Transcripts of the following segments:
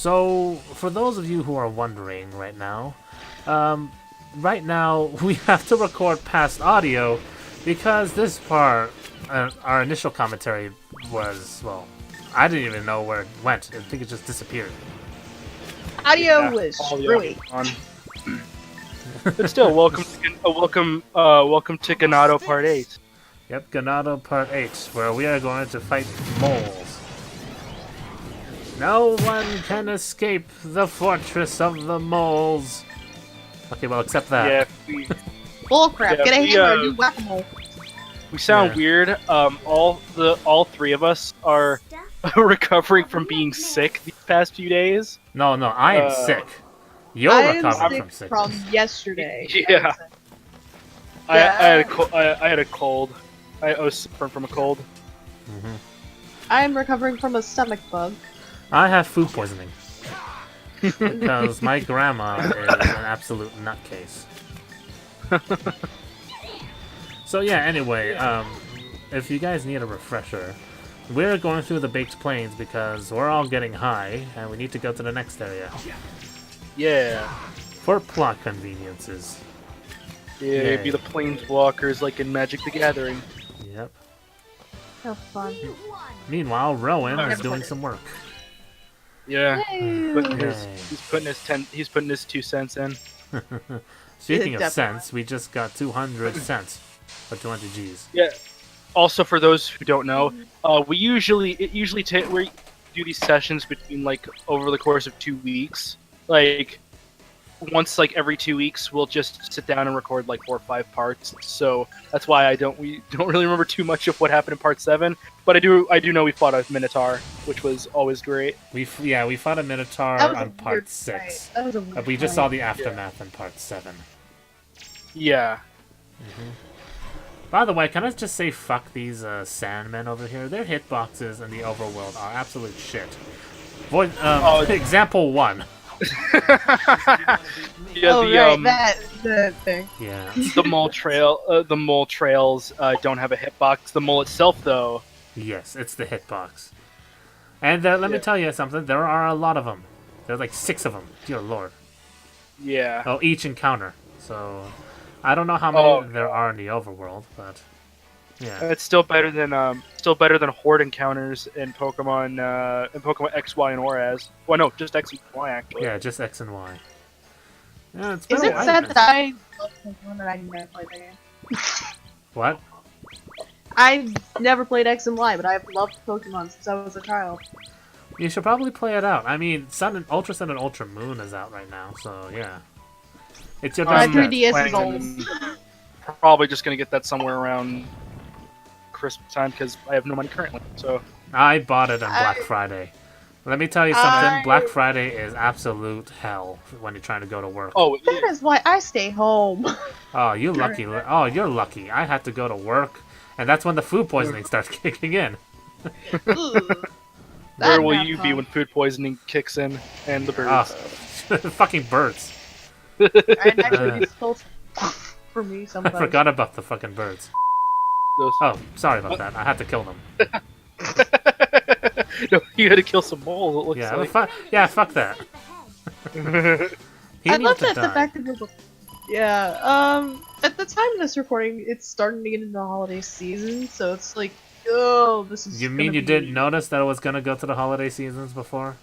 So, for those of you who are wondering right now we have to record past audio because this part, our initial commentary was, well, I didn't even know where it went. I think it just disappeared. Audio was screwy. But still, welcome to Ganado Part 8. Yep, Ganado Part 8, where we are going to fight moles. No one can escape the fortress of the moles. Okay, well, except that. Yeah, Bullcrap, Yeah, get a we, hammer and do whack-a-mole. we sound weird. All three of us are recovering from being sick these past few days. No, I am sick. You're I recovering am from sick sickness. from yesterday. Yeah. I had a cold. I was suffering from a cold. I am recovering from a stomach bug. I have food poisoning. Because my grandma is an absolute nutcase. So yeah, anyway, if you guys need a refresher, we're going through the Baked Plains because we're all getting high, and we need to go to the next area. Yeah. For plot conveniences. Yeah, it'd be the planeswalkers like in Magic the Gathering. Yep. How fun. Meanwhile, Rowan is Never doing played it. some work. Yeah. Yay. He's putting his 2 cents in. Speaking of Definitely. cents, we just got 200 cents for 200 G's. Yeah. Also, for those who don't know, we usually we do these sessions between like over the course of 2 weeks. Like once like every 2 weeks, we'll just sit down and record like 4 or 5 parts. So that's why we don't really remember too much of what happened in part 7. But I do know we fought a Minotaur, which was always great. We fought a Minotaur That was a on part weird 6. fight. That was a weird We just fight. saw the aftermath in part 7. Yeah. By the way, can I just say fuck these Sandmen over here? Their hitboxes in the overworld are absolute shit. Example 1. Yeah, the thing. Yeah. the mole trails don't have a hitbox. The mole itself, though. Yes, it's the hitbox. And let me tell you something. There are a lot of them. There's like 6 of them. Dear lord. Yeah. Oh, each encounter. So, I don't know how many there are in the overworld, but yeah. It's still better than horde encounters in Pokemon X, Y, and Oraz. Well, no, just X and Y actually. Yeah, just X and Y. Yeah, it's Is been a it while sad now. that I love Pokemon and I never played the game? What? I've never played X and Y, but I've loved Pokemon since I was a child. You should probably play it out. I mean, Ultra Sun and Ultra Moon is out right now, so yeah. It's your My best bet. 3DS is old. Planning on probably just gonna get that somewhere around Christmas time because I have no money currently. So I bought it on Black Friday. Let me tell you something. Black Friday is absolute hell when you're trying to go to work. oh That is why I stay home. Oh, you lucky. Oh, you're lucky. I had to go to work, and that's when the food poisoning starts kicking in. Ugh. where That's will not you be fun. when food poisoning kicks in and the Ah, birds? fucking birds. And actually, it's still for me I sometimes. forgot about the fucking birds. Those- Oh, sorry about that. I had to kill them. no, you had to kill some moles. It looks Yeah, like. fuck that. He I needs love to that the die. fact that people. Yeah. At the time of this recording, it's starting to get into the holiday season, so it's like, oh, this is. You mean gonna you be... didn't notice that it was gonna go to the holiday seasons before?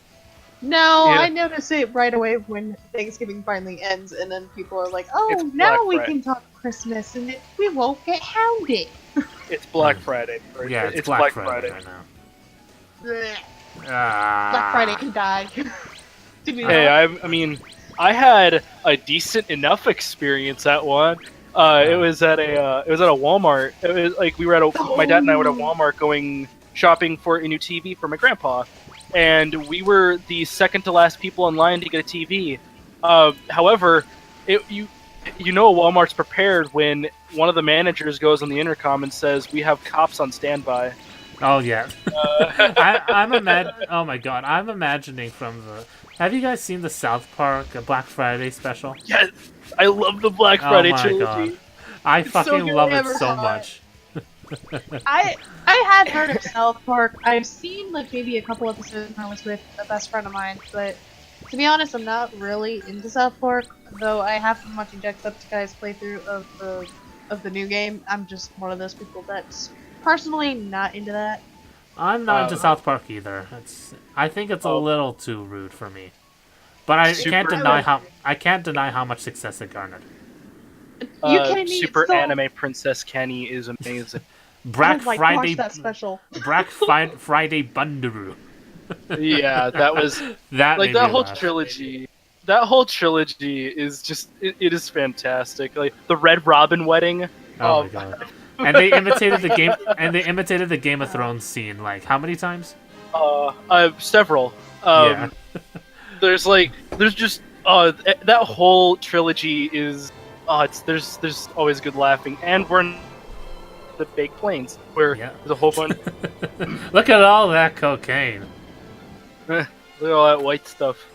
No, Yeah. I noticed it right away when Thanksgiving finally ends, and then people are like, "Oh, It's now Black we Friday. can talk Christmas, and we won't get hounded." It's Black Friday. Or Yeah, it's Black Friday right now. Blech. Ah. Black Friday can die. To be Hey, honest. I mean, I had a decent enough experience at one. It was at a Walmart. It was like my dad and I were at Walmart going shopping for a new TV for my grandpa, and we were the second to last people in line to get a TV. However, you know Walmart's prepared when one of the managers goes on the intercom and says, "We have cops on standby." Oh yeah. Oh my god, I'm imagining from the. Have you guys seen the South Park Black Friday special? Yes, I love the Black Friday oh my trilogy. god, I It's so fucking good love we it never so saw it. much. I had heard of South Park. I've seen like maybe a couple episodes when I was with a best friend of mine, but to be honest, I'm not really into South Park. Though I have been watching Jacksepticeye's playthrough of the new game. I'm just one of those people that's personally not into that. I'm not into South Park either. I think it's a little too rude for me. But I can't deny how much success it garnered. You kidding me? Super Anime Princess Kenny is amazing. Black oh my Friday, gosh, that's special. Friday Bundaroo. Yeah, that was That like made that me whole laugh. trilogy. That whole trilogy is just it is fantastic. Like the Red Robin wedding. Oh my god! And they imitated the game. And they imitated the Game of Thrones scene. Like how many times? Several. Yeah. There's just that whole trilogy is there's always good laughing, and we're in the fake planes where there's a whole bunch. Look at all that cocaine. Look at all that white stuff.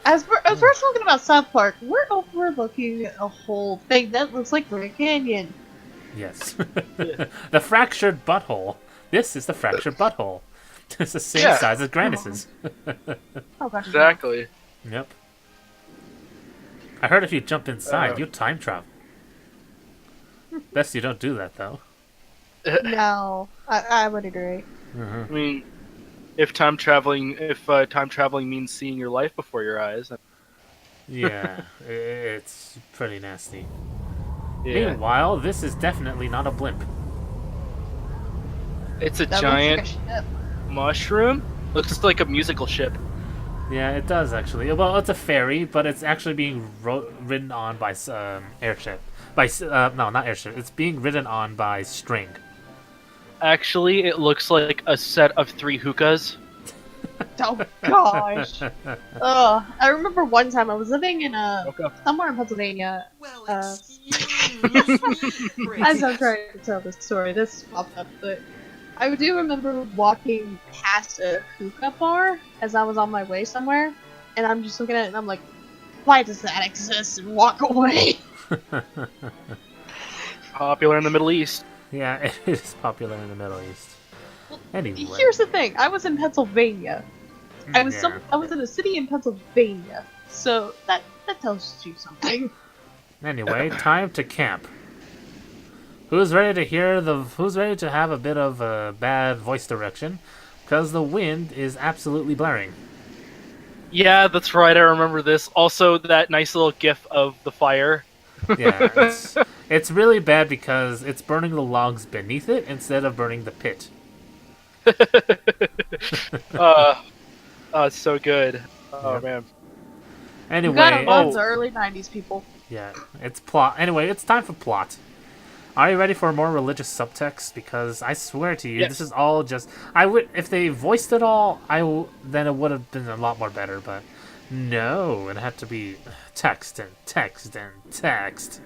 As we're talking about South Park, we're overlooking a whole thing that looks like Grand Canyon. Yes. The fractured butthole. This is the fractured butthole. It's the same size as Grandis's. Oh gosh. Exactly. Yep. I heard if you jump inside, you time travel. Best you don't do that though. No, I would agree. Uh-huh. I mean, if time traveling means seeing your life before your eyes. Yeah, it's pretty nasty. Yeah. Meanwhile, this is definitely not a blimp. It's a That giant looks like a ship. mushroom. Looks like a musical ship. Yeah, it does actually. Well, it's a ferry, but it's actually being ridden on by airship. No, not airship. It's being ridden on by string. Actually, it looks like a set of 3 hookahs. Oh gosh. I remember one time I was living in somewhere in Pennsylvania. As I'm trying to tell this story, this popped up, but I do remember walking past a hookah bar as I was on my way somewhere, and I'm just looking at it and I'm like, why does that exist? And walk away. Popular in the Middle East. Yeah, it is popular in the Middle East. Anyway. Here's the thing, I was in Pennsylvania. I was Yeah. I was in a city in Pennsylvania, so that tells you something. Anyway, time to camp. Who's ready to have a bit of a bad voice direction? Because the wind is absolutely blaring. Yeah, that's right. I remember this. Also, that nice little gif of the fire. Yeah, it's really bad because it's burning the logs beneath it instead of burning the pit. It's so good. Oh Yep. man. Anyway, You gotta love the early 90s people. yeah, it's plot. Anyway, it's time for plot. Are you ready for more religious subtext? Because I swear to you, Yes. this is all just. If they voiced it all, then it would have been a lot more better. But no, it had to be text and text and text.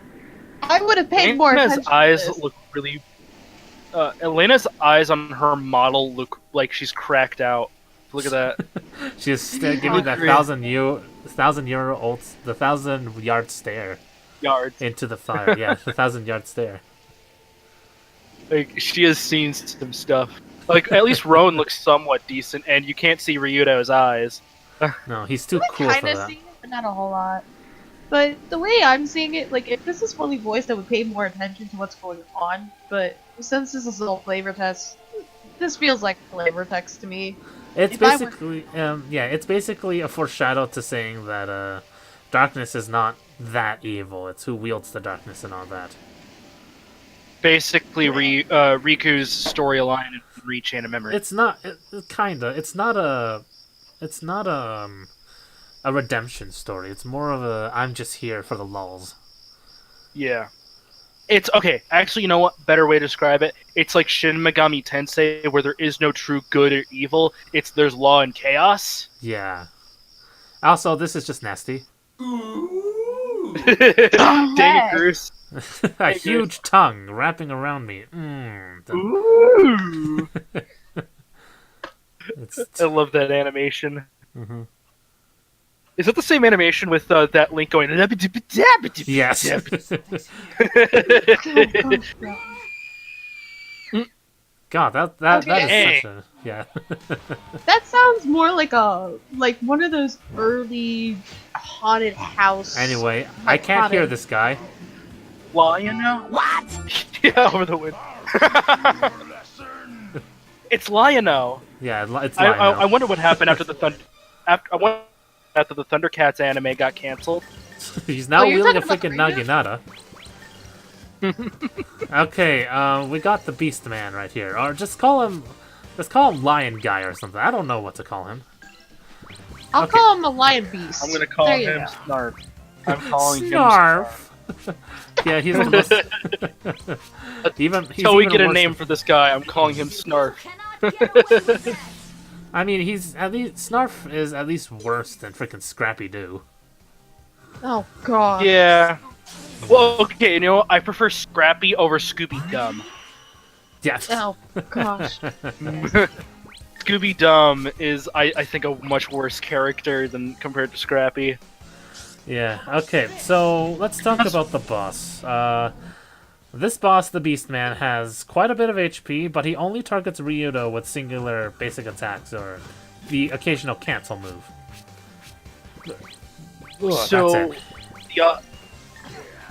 I would have paid more Elena's attention eyes to this. look really. Elena's eyes on her model look like she's cracked out. Look at that. She's still giving that Agreed. 1,000-yard stare Yards. into the fire. Yeah, the 1,000-yard stare. Like she has seen some stuff. Like at least Rowan looks somewhat decent, and you can't see Ryudo's eyes. No, he's too I cool for kind of that. seen it, but not a whole lot. But the way I'm seeing it, like, if this is fully voiced, I would pay more attention to what's going on. But since this is a little flavor test, this feels like flavor text to me. It's If I were- basically, it's basically a foreshadow to saying that darkness is not that evil. It's who wields the darkness and all that. Basically, Riku's storyline and Re-Chain of Memory. It's not. Kinda. It's not a. It's not a redemption story. It's more of a. I'm just here for the lulz. Yeah. It's okay. Actually, you know what? Better way to describe it. It's like Shin Megami Tensei, where there is no true good or evil. There's law and chaos. Yeah. Also, this is just nasty. Dang Cruz. A huge tongue wrapping around me. Ooh. It's I love that animation. Mhm. Is it the same animation with that Link going? Yes. Oh, gosh, no. God, that is Okay. such a yeah. That sounds more like one of those early haunted house. Anyway, I like, can't hear haunted- this guy. Lionel? What? Yeah, over the wind. It's Lionel. Yeah, it's I Lionel. wonder what happened after the after the Thundercats anime got canceled. He's now Oh, you're wielding a talking about the freaking Naginata. Okay, we got the Beast Man right here. Or just call him Lion Guy or something. I don't know what to call him. I'll Okay. call him a lion beast. I'm gonna call There you him go. Snarf. I'm calling Snarf. Yeah, he's the most. He's Until we even get a worse name than- for this guy, I'm calling him Snarf. I mean, he's at least Snarf is at least worse than freaking Scrappy Doo. Oh god. Yeah. Well, okay, you know, I prefer Scrappy over Scooby Dum. Yeah. Oh gosh. Scooby Dum is, I think, a much worse character than compared to Scrappy. Yeah. Okay. So let's talk about the boss. This boss, the Beast Man, has quite a bit of HP, but he only targets Ryudo with singular basic attacks or the occasional cancel move. Ugh, So, that's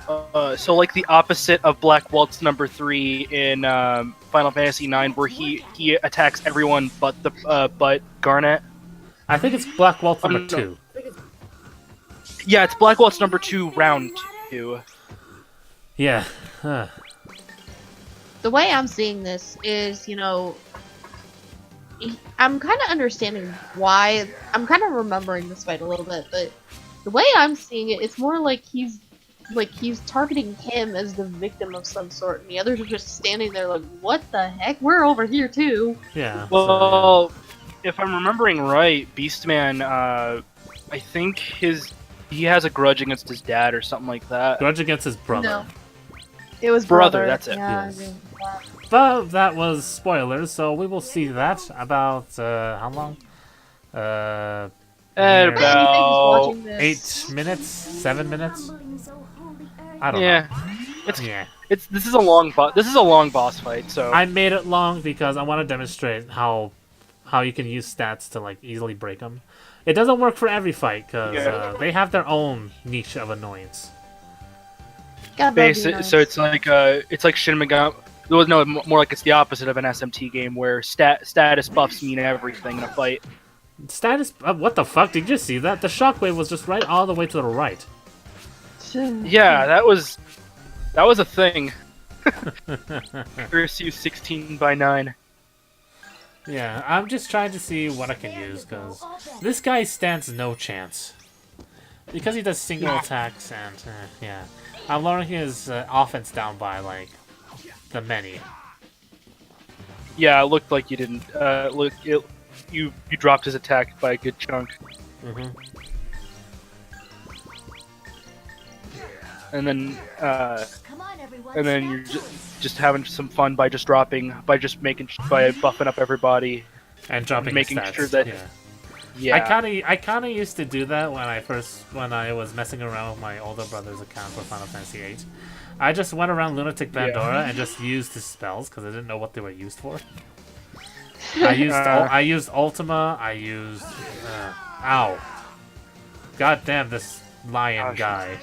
it. so like the opposite of Black Waltz number 3 in Final Fantasy IX, where he attacks everyone but Garnet. I think it's Black Waltz number no. 2. Yeah, it's Black Waltz number 2, round 2. Yeah. Huh. The way I'm seeing this is, I'm kind of understanding why. I'm kind of remembering this fight a little bit, but the way I'm seeing it, it's more like he's targeting him as the victim of some sort, and the others are just standing there like, what the heck? We're over here too. Yeah. Well, if I'm remembering right, Beastman, I think he has a grudge against his dad or something like that. Grudge against his brother. No. It was Brother, that's it. Yeah, Yes. I mean, that. But that was spoilers, so we will see that about how long? At Yeah. about Watching this. 8 minutes? 7 minutes? I don't yeah. know. Yeah. This is a long boss fight. So I made it long because I want to demonstrate how you can use stats to like easily break them. It doesn't work for every fight because they have their own niche of annoyance. God, that'd be basic. nice. So it's like Shin Megami. Well, no, more like it's the opposite of an SMT game where status buffs mean everything in a fight. Status. What the fuck? Did you see that? The shockwave was just right all the way to the right. Yeah, that was a thing. Versus 16/9. Yeah, I'm just trying to see what I can use because this guy stands no chance because he does single attacks and yeah, I'm lowering his offense down by like the many. Yeah, it looked like you didn't. You dropped his attack by a good chunk, Mm-hmm. and then you're just having some fun by just buffing up everybody And dropping making his stats. sure that- yeah. Yeah. I kind of used to do that when I was messing around with my older brother's account for Final Fantasy VIII. I just went around Lunatic Pandora and just used his spells because I didn't know what they were used for. I used Ultima. I used ow. God damn this lion guy.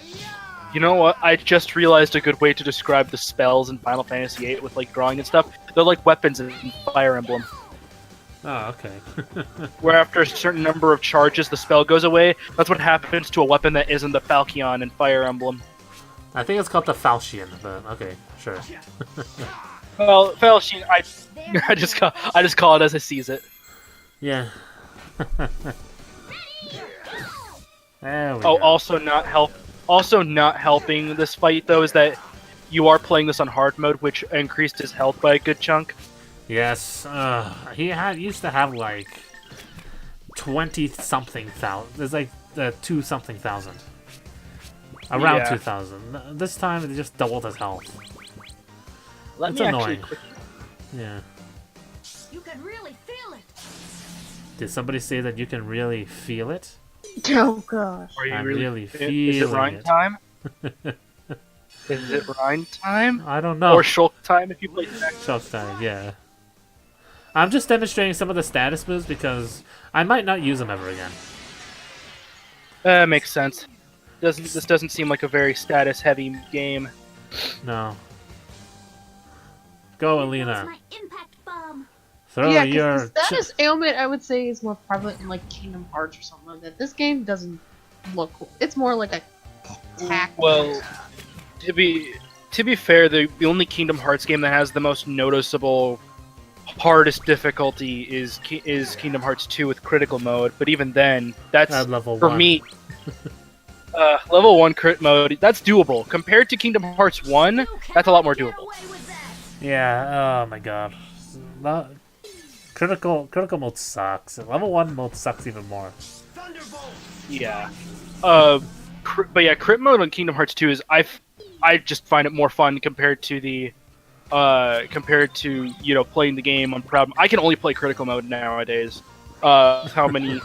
You know what? I just realized a good way to describe the spells in Final Fantasy VIII with like drawing and stuff. They're like weapons in Fire Emblem, Oh, okay. where after a certain number of charges, the spell goes away. That's what happens to a weapon that isn't the Falchion in Fire Emblem. I think it's called the Falchion, but okay, sure. Well, Falchion, I just call it as I sees it. Yeah. There we Oh, go. also not helping this fight though is that you are playing this on hard mode, which increased his health by a good chunk. Yes, he used to have like 20-something thousand. There's like 2-something thousand. Around Yeah. 2,000. This time it just doubled his health. Let It's me annoying. actually Yeah. You can really feel it. Did somebody say that you can really feel it? Oh gosh. Are you I'm really, really is it feeling Rhine it. time? Is it Rhine time? I don't know. Or Shulk time if you play Text? Shop time, yeah. I'm just demonstrating some of the status moves because I might not use them ever again. Makes sense. This doesn't seem like a very status-heavy game. No. Go, Here goes Alina. my impact bomb. Throw Yeah, your... because the status ailment, I would say, is more prevalent in like Kingdom Hearts or something like that. This game doesn't look cool. It's more like a tack. Well, to be fair, the only Kingdom Hearts game that has the most noticeable hardest difficulty is Kingdom Hearts 2 with critical mode. But even then, that's At level for 1. me. Level 1 crit mode, that's doable. Compared to Kingdom Hearts 1, that's a lot more doable. Yeah, oh my god. Critical mode sucks. Level 1 mode sucks even more. Yeah. But yeah, crit mode on Kingdom Hearts 2 is I just find it more fun compared to the playing the game on proud. I can only play critical mode nowadays. How many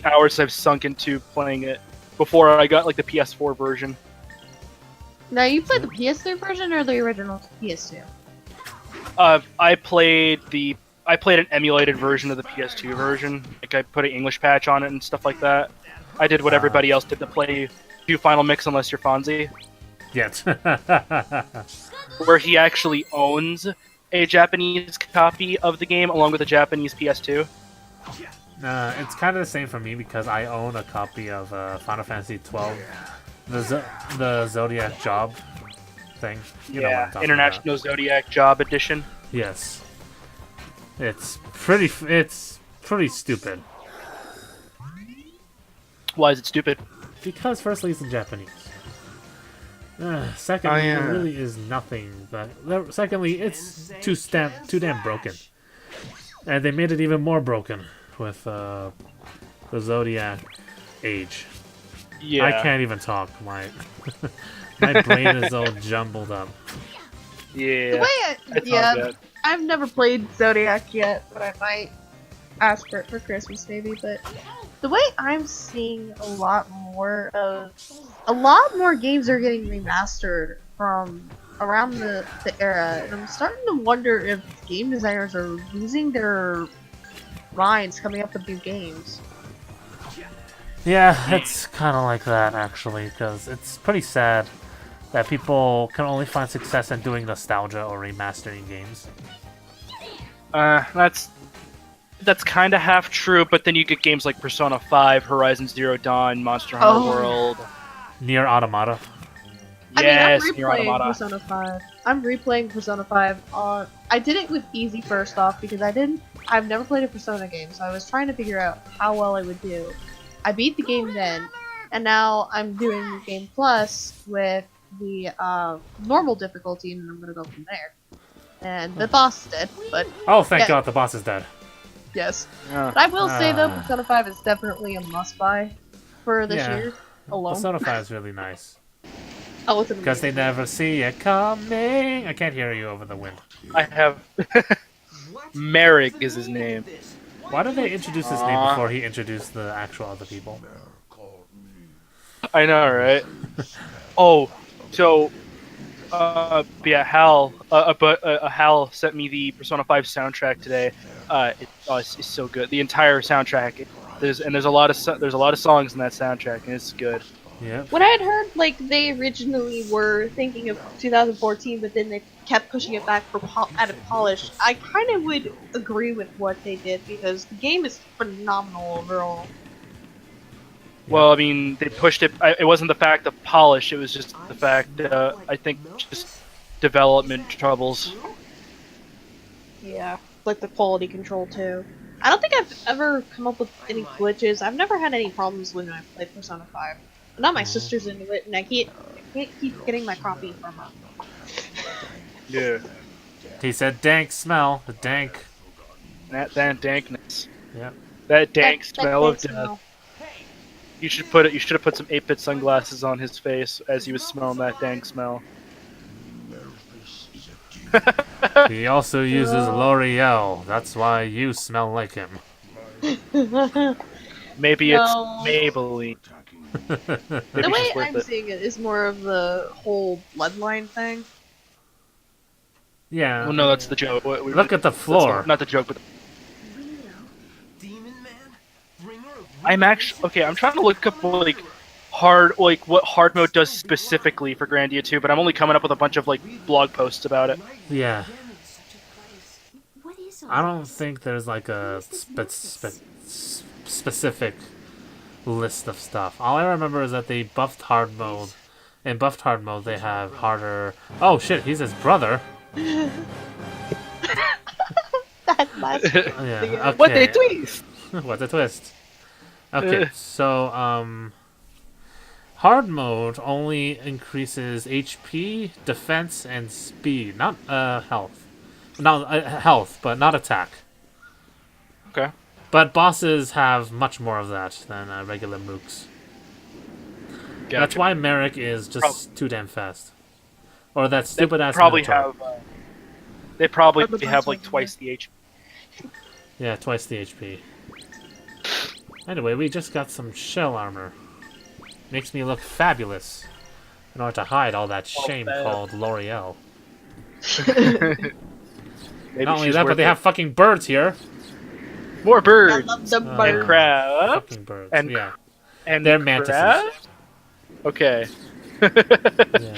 hours I've sunk into playing it before I got like the PS4 version. Now, you played the PS3 version or the original PS2? I played an emulated version of the PS2 version. Like I put an English patch on it and stuff like that. I did what everybody else did to play do Final Mix unless you're Fonzie. Yet. Where he actually owns a Japanese copy of the game along with a Japanese PS2. It's kind of the same for me because I own a copy of Final Fantasy 12, the Zodiac Job thing. You know what I'm talking International Zodiac Job Edition. Yes. It's pretty stupid. Why is it stupid? Because firstly, it's in Japanese. Secondly, yeah. it really is nothing. But secondly, it's too damn broken, and they made it even more broken with the Zodiac Age. Yeah. I can't even talk. My brain is all jumbled up. Yeah. The way It's all good. I've never played Zodiac yet, but I might ask for it for Christmas maybe. But the way I'm seeing a lot more games are getting remastered from around the era, and I'm starting to wonder if game designers are losing their minds coming up with new games. Yeah, it's kind of like that actually, because it's pretty sad that people can only find success in doing nostalgia or remastering games. That's kind of half true, but then you get games like Persona 5, Horizon Zero Dawn, Monster Hunter World. Nier Automata. Yes, I'm Nier replaying Automata. Persona 5. I'm replaying Persona 5 on... I did it with easy first off because I've never played a Persona game, so I was trying to figure out how well I would do. I beat the game then, and now I'm doing the game plus with the normal difficulty, and I'm gonna go from there. And the boss is dead, but Oh, thank Yeah. God, the boss is dead. yes. Yeah. But I will say though, Persona 5 is definitely a must-buy for this Yeah. year alone. Persona 5 is really nice. Oh, it's Because they never see it coming. I can't hear you over the wind. I have... Merrick is his name. Why did they introduce his name before he introduced the actual other people? I know, right? Oh, so... yeah, Hal sent me the Persona 5 soundtrack today. It's so good. The entire soundtrack. There's a lot of songs in that soundtrack, and it's good. Yeah. When I had heard, like, they originally were thinking of 2014, but then they kept pushing it back for added polish, I kind of would agree with what they did, because the game is phenomenal overall. Well, I mean, they pushed it. It wasn't the fact of polish. It was just the fact, I think, just development troubles. Yeah, like the quality control, too. I don't think I've ever come up with any glitches. I've never had any problems when I played Persona 5. Now my sister's into it, and I can't keep getting my copy from her. Yeah. He said dank smell. The dank. That dankness. Yep. That dank That smell of dank death. smell. You should have put some 8-bit sunglasses on his face as he was smelling that dank smell. He also uses L'Oreal. That's why you smell like him. Maybe No. it's Maybelline. The Maybe way she's worth I'm it. seeing it is more of the whole bloodline thing. Yeah. Well, no, that's the joke. Look at the floor. Not the joke, but I'm actually okay. I'm trying to look up like what hard mode does specifically for Grandia 2, but I'm only coming up with a bunch of like blog posts about it. Yeah. What is all I don't this? think there's like a specific list of stuff. All I remember is that they buffed hard mode. In buffed hard mode, they have harder. Oh shit, he's his brother. That last. Yeah. Okay. What they twist? What a twist. Okay, so hard mode only increases HP, defense, and speed, not health. No, health, but not attack. Okay. But bosses have much more of that than regular mooks. Gotcha. That's why Merrick is just too damn fast. Or that stupid ass probably Minotaur. have. They probably have like twice the HP. Yeah, twice the HP. Anyway, we just got some shell armor. Makes me look fabulous. In order to hide all that shame fab. called L'Oreal. Maybe Not only she's that, but worth they it. have fucking birds here. More I birds love the Oh, and bird. crabs Fucking birds. and yeah. and They're mantises. crabs? Okay. Yeah.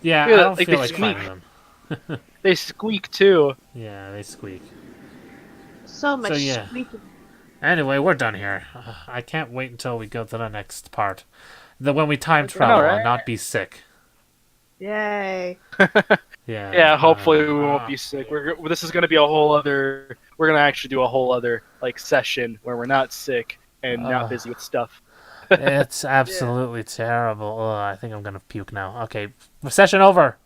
Yeah, I Yeah, don't like feel they like squeak. fighting them. They squeak too. Yeah, they squeak. So much yeah. squeaking. Anyway, we're done here. I can't wait until we go to the next part. When we time Okay. travel Alright. and not be sick. Yay. Yeah. Yeah, hopefully we won't be sick. This is going to be a whole other. We're going to actually do a whole other like session where we're not sick and not busy with stuff. It's absolutely terrible. Ugh, I think I'm gonna puke now. Okay, session over.